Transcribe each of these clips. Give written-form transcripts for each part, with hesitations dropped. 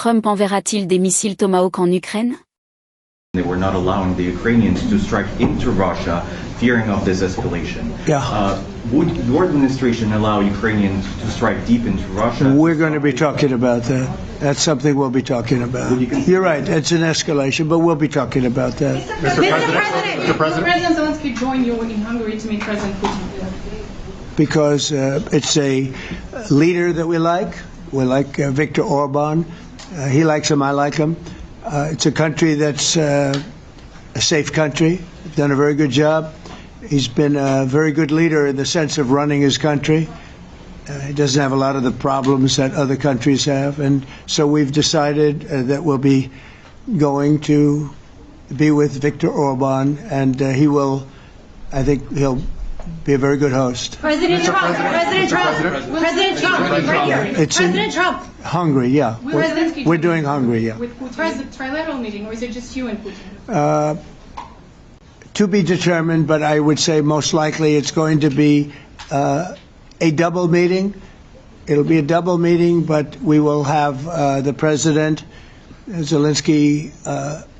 Trump enverra-t-il des missiles Tomahawk en Ukraine? They were not allowing the Ukrainians to strike into Russia, fearing of this escalation. Yeah. Would your administration allow Ukrainians to strike deep into Russia? We're going to be talking about that. That's something we'll be talking about. You're right, it's an escalation, but we'll be talking about that. Mr. President, will President Zelensky join you in Hungary to meet President Putin? Because it's a leader that we like. We like Viktor Orban. He likes him, I like him. It's a country that's a safe country, done a very good job. He's been a very good leader in the sense of running his country. He doesn't have a lot of the problems that other countries have. And so we've decided that we'll be going to be with Viktor Orban, and I think he'll be a very good host. President Trump, President Trump, right here. It's President Trump. Hungary, yeah. We're doing Hungary, yeah. With Putin, is it a trilateral meeting, or is it just you and Putin? To be determined, but I would say most likely it's going to be a double meeting. It'll be a double meeting, but we will have the President, Zelensky,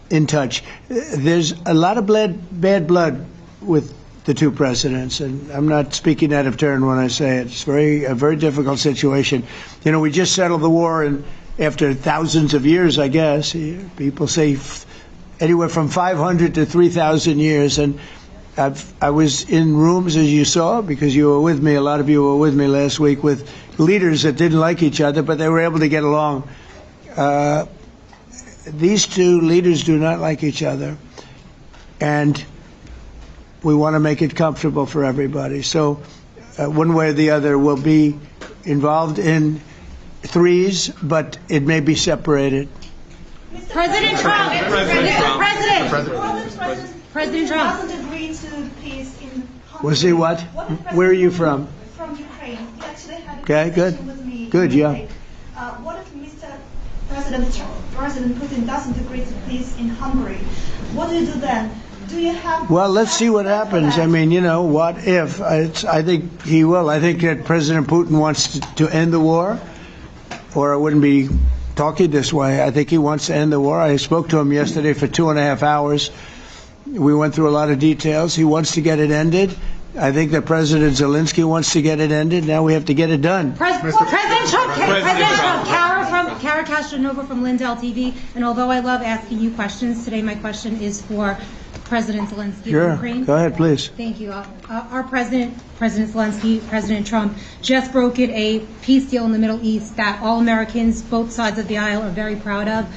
in touch. There's a lot of bad blood with the two presidents, and I'm not speaking out of turn when I say it. It's a very difficult situation. You know, we just settled the war, and after thousands of years, I guess. People say anywhere from 500 to 3,000 years, and I was in rooms, as you saw, because you were with me, a lot of you were with me last week, with leaders that didn't like each other, but they were able to get along. These two leaders do not like each other, and we want to make it comfortable for everybody. So one way or the other, we'll be involved in threes, but it may be separated. President Trump. Mr. President. President Trump. Doesn't agree to peace in Hungary. Was he what? Where are you from? From Ukraine. He actually had a Okay, good. conversation with me. Good, yeah. What if President Putin doesn't agree to peace in Hungary? What do you do then? Do you have? Well, let's see what happens. I mean, you know, what if? I think he will. I think that President Putin wants to end the war, or I wouldn't be talking this way. I think he wants to end the war. I spoke to him yesterday for 2.5 hours. We went through a lot of details. He wants to get it ended. I think that President Zelensky wants to get it ended. Now we have to get it done. President Trump, Kara Castronova from Lindell TV. And although I love asking you questions, today my question is for President Zelensky Sure. of Ukraine. Go ahead, please. Thank you. Our President Zelensky, President Trump, just brokered a peace deal in the Middle East that all Americans, both sides of the aisle, are very proud of.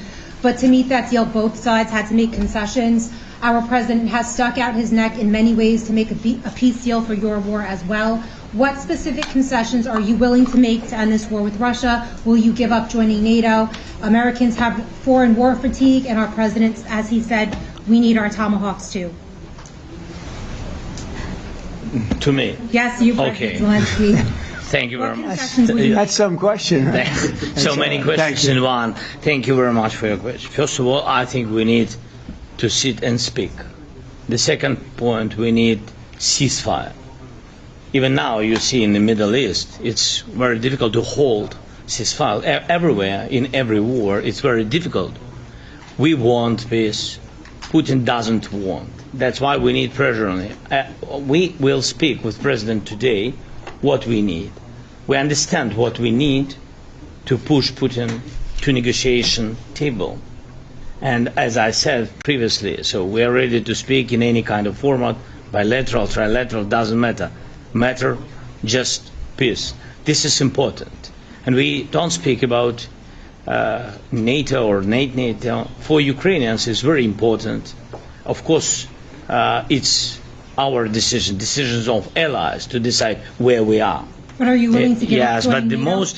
But to meet that deal, both sides had to make concessions. Our president has stuck out his neck in many ways to make a peace deal for your war as well. What specific concessions are you willing to make to end this war with Russia? Will you give up joining NATO? Americans have foreign war fatigue, and our president, as he said, we need our Tomahawks too. To me? Yes, you, Okay. President Zelensky. Thank you very much. That's some question, right? So many questions in one. Thank you very much for your question. First of all, I think we need to sit and speak. The second point, we need ceasefire. Even now, you see in the Middle East, it's very difficult to hold ceasefire. Everywhere, in every war, it's very difficult. We want peace. Putin doesn't want. That's why we need pressure on him. We will speak with President today what we need. We understand what we need to push Putin to negotiation table. And as I said previously, so we are ready to speak in any kind of format, bilateral, trilateral, doesn't matter. Matter just peace. This is important. And we don't speak about NATO or NATO. For Ukrainians, it's very important. Of course, it's our decisions of allies to decide where we are. But are you willing to give up Yes, joining but the NATO? most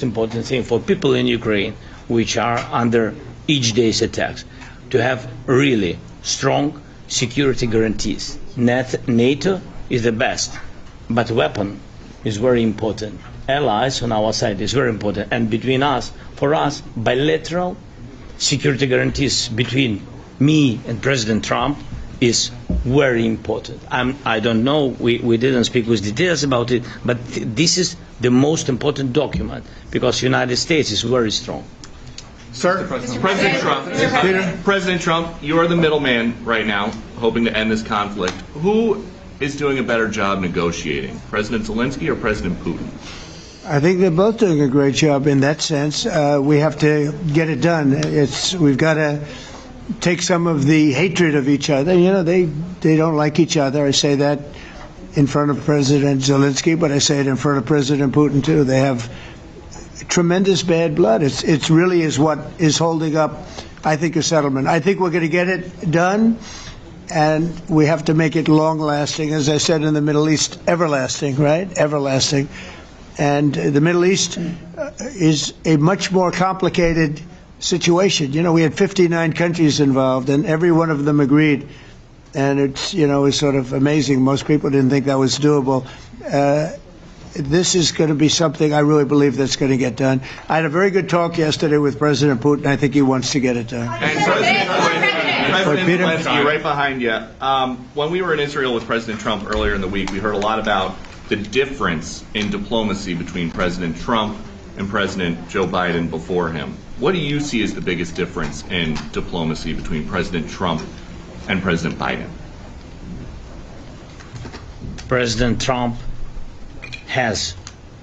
important thing for people in Ukraine, which are under each day's attacks, to have really strong security guarantees. NATO is the best, but weapon is very important. Allies on our side is very important, and between us, for us, bilateral security guarantees between me and President Trump is very important. I don't know, we didn't speak with details about it, but this is the most important document because the United States is very strong. Sir, President Trump, you are the middleman right now, hoping to end this conflict. Who is doing a better job negotiating, President Zelensky or President Putin? I think they're both doing a great job in that sense. We have to get it done. We've got to take some of the hatred of each other. You know, they don't like each other. I say that in front of President Zelensky, but I say it in front of President Putin too. They have tremendous bad blood. It really is what is holding up, I think, a settlement. I think we're going to get it done, and we have to make it long-lasting. As I said in the Middle East, everlasting, right? Everlasting. And the Middle East is a much more complicated situation. You know, we had 59 countries involved, and every one of them agreed. And it's, you know, it's sort of amazing. Most people didn't think that was doable. This is going to be something I really believe that's going to get done. I had a very good talk yesterday with President Putin. I think he wants to get it done. And President Zelensky, right behind you. When we were in Israel with President Trump earlier in the week, we heard a lot about the difference in diplomacy between President Trump and President Joe Biden before him. What do you see as the biggest difference in diplomacy between President Trump and President Biden? President Trump has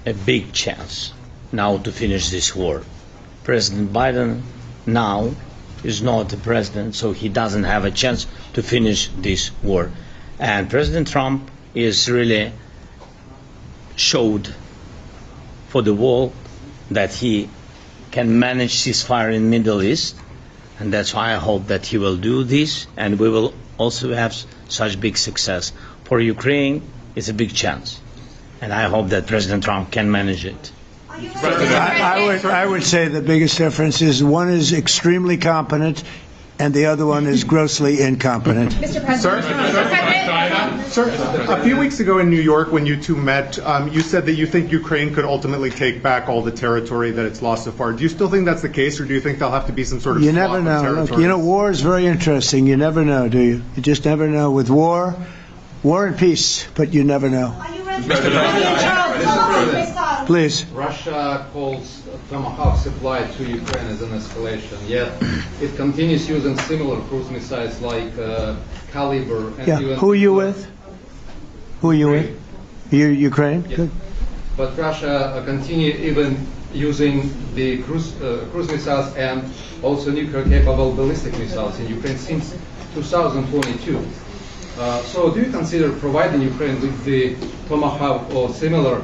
a big chance now to finish this war. President Biden now is not the president, so he doesn't have a chance to finish this war. And President Trump is really showed for the world that he can manage ceasefire in Middle East, and that's why I hope that he will do this, and we will also have such big success. For Ukraine, it's a big chance, and I hope that President Trump can manage it. I would say the biggest difference is one is extremely competent and the other one is grossly incompetent. Mr. President. Sir, a few weeks ago in New York when you two met, you said that you think Ukraine could ultimately take back all the territory that it's lost so far. Do you still think that's the case, or do you think there'll have to be some sort of You never know. Look, you know, war is very interesting. You never know, do you? You just never know. With war and peace, but you never know. Are you ready? Mr. Please. Russia calls Tomahawk supply to Ukraine as an escalation, yet it continues using similar cruise missiles like Caliber. And Yeah. Who are you with? Who are you with? You Ukraine? Yeah. Good. But Russia continue even using the cruise missiles and also nuclear-capable ballistic missiles in Ukraine since 2022. So do you consider providing Ukraine with the Tomahawk or similar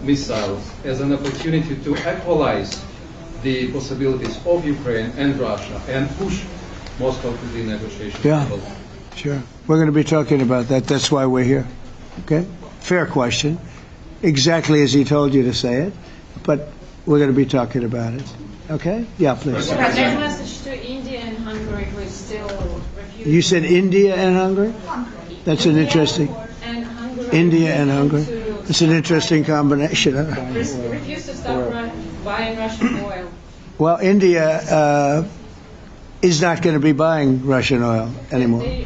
missiles as an opportunity to equalize the possibilities of Ukraine and Russia and push Moscow to the negotiation table? Sure. We're going to be talking about that. That's why we're here. Okay? Fair question. Exactly as he told you to say it. But we're going to be talking about it. Okay? Yeah, please. There's a message to India and Hungary who is still refusing. You said India and Hungary? That's an interesting. And Hungary. India and Hungary. It's an interesting combination. Refuse to stop buying Russian oil. Well, India is not going to be buying Russian oil anymore.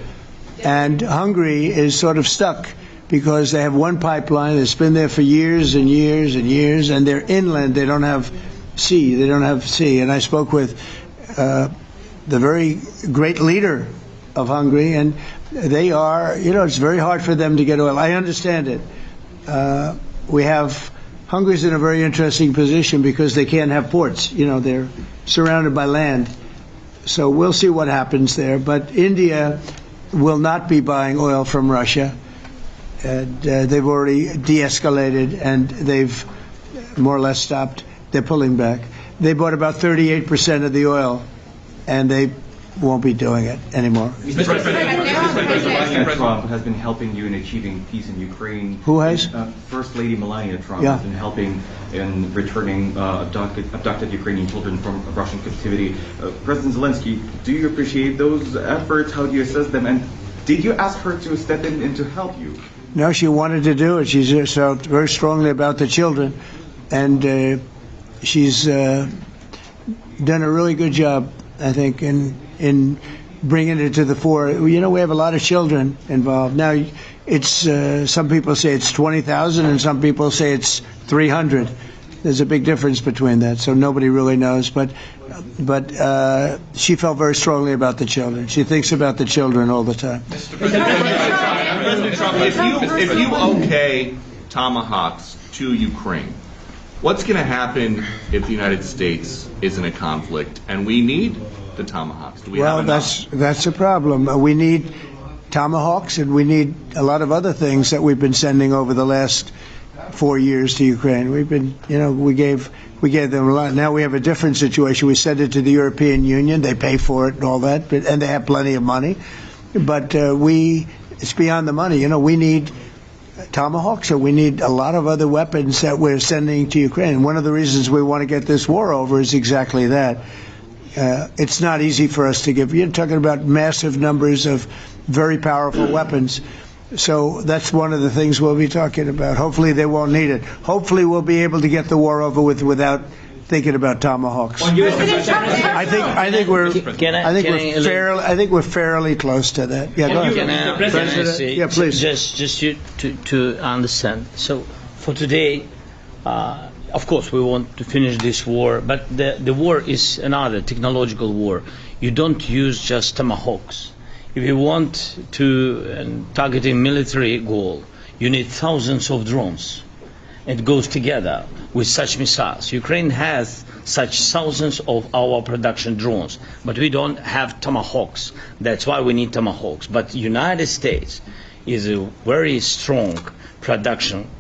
And Hungary is sort of stuck because they have one pipeline that's been there for years and years and years, and they're inland. They don't have sea. They don't have sea. And I spoke with the very great leader of Hungary, and they are, you know, it's very hard for them to get oil. I understand it. Hungary's in a very interesting position because they can't have ports. You know, they're surrounded by land. So we'll see what happens there. But India will not be buying oil from Russia. And they've already de-escalated and they've more or less stopped. They're pulling back. They bought about 38% of the oil, and they won't be doing it anymore. Mr. President Trump has been helping you in achieving peace in Ukraine. Who has? First Lady Melania Trump has been helping in returning abducted Ukrainian children from Russian captivity. President Zelensky, do you appreciate those efforts? How do you assess them? And did you ask her to step in and to help you? No, she wanted to do it. She felt very strongly about the children, and she's done a really good job, I think, in bringing it to the fore. You know, we have a lot of children involved. Now, it's some people say it's 20,000 and some people say it's 300. There's a big difference between that, so nobody really knows. But she felt very strongly about the children. She thinks about the children all the time. President Trump, if you okay Tomahawks to Ukraine, what's going to happen if the United States is in a conflict and we need the Tomahawks? Do we have enough? That's a problem. We need Tomahawks, and we need a lot of other things that we've been sending over the last 4 years to Ukraine. We've been, we gave them a lot. Now we have a different situation. We send it to the European Union. They pay for it and all that, and they have plenty of money. But it's beyond the money. We need Tomahawks, or we need a lot of other weapons that we're sending to Ukraine. One of the reasons we want to get this war over is exactly that. It's not easy for us to give. You're talking about massive numbers of very powerful weapons. So that's one of the things we'll be talking about. Hopefully they won't need it. Hopefully we'll be able to get the war over with without thinking about Tomahawks. I think we're fairly close to that. Yeah, go ahead. President, yeah, please. Just to understand. So for today, of course, we want to finish this war, but the war is another technological war. You don't use just Tomahawks. If you want to target a military goal, you need thousands of drones. It goes together with such missiles. Ukraine has such thousands of our production drones, but we don't have Tomahawks. That's why we need Tomahawks. But United States is a very strong production,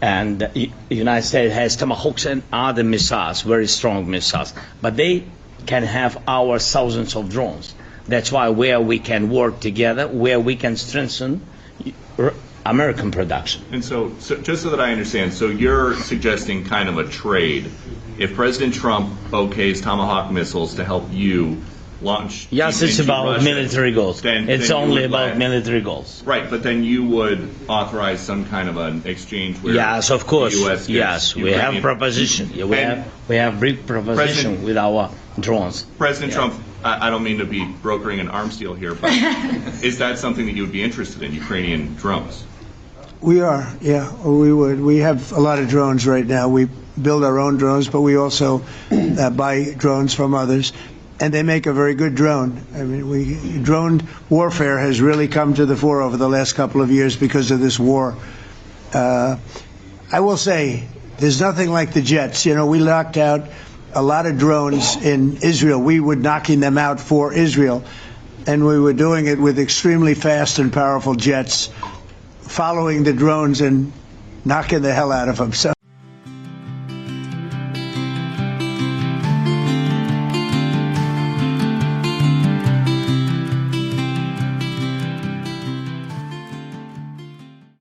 and the United States has Tomahawks and other missiles, very strong missiles, but they can have our thousands of drones. That's why where we can work together, where we can strengthen American production. And so just so that I understand, so you're suggesting kind of a trade. If President Trump okays Tomahawk missiles to help you launch... Yes, it's about Russia, military goals. It's only about military goals. Right, but then you would authorize some kind of an exchange where... Yes, of course. The US yes, we have proposition. Yeah, we have big proposition with our drones. President Trump, I don't mean to be brokering an arms deal here, but is that something that you would be interested in, Ukrainian drones? We are, yeah, we would. We have a lot of drones right now. We build our own drones, but we also buy drones from others, and they make a very good drone. I mean, drone warfare has really come to the fore over the last couple of years because of this war. I will say, there's nothing like the jets. We knocked out a lot of drones in Israel. We were knocking them out for Israel, and we were doing it with extremely fast and powerful jets, following the drones and knocking the hell out of them. So